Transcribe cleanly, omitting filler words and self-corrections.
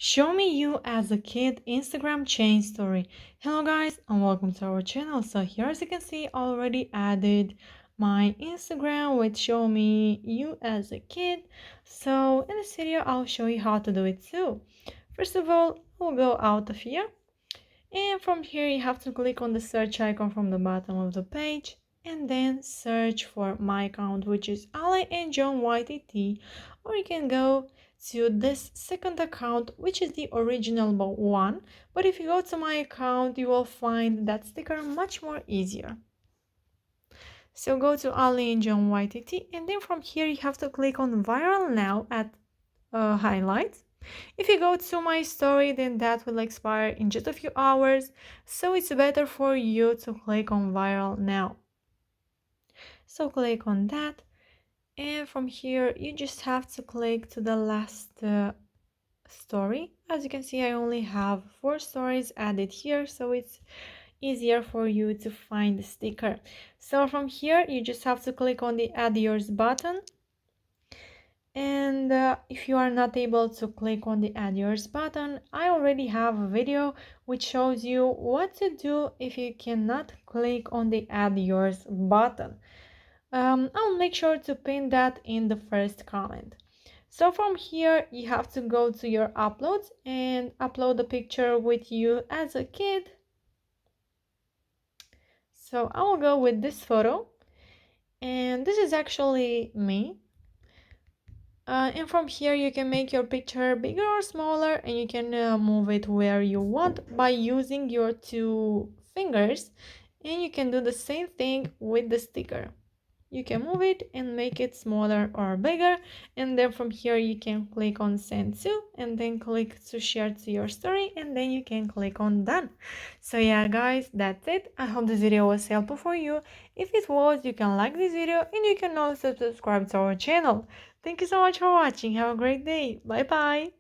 Show me you as a kid Instagram change story. Hello guys and welcome to our channel. So here as you can see I already added my Instagram with show me you as a kid. So in this video I'll show you how to do it too. First of all, we'll go out of here and from here you have to click on the search icon from the bottom of the page and then search for my account, which is Ali and John YTT, or you can go to this second account, which is the original one. But if you go to my account you will find that sticker much more easier. So go to Ali and John YTT and then from here you have to click on viral now at highlights. If you go to my story, then that will expire in just a few hours, so it's better for you to click on viral now. So click on that, and from here you just have to click to the last story. As you can see, I only have 4 stories added here, so it's easier for you to find the sticker. So from here you just have to click on the add yours button. And if you are not able to click on the add yours button, I already have a video which shows you what to do if you cannot click on the add yours button. I'll make sure to pin that in the first comment. So from here you have to go to your uploads and upload a picture with you as a kid. So I will go with this photo, and this is actually me. And from here you can make your picture bigger or smaller, and you can move it where you want by using your 2 fingers, and you can do the same thing with the sticker. You can move it and make it smaller or bigger, and then from here you can click on send to and then click to share to your story, and then you can click on done. So yeah guys, that's it. I hope this video was helpful for you. If it was, you can like this video and you can also subscribe to our channel. Thank you so much for watching. Have a great day. Bye bye.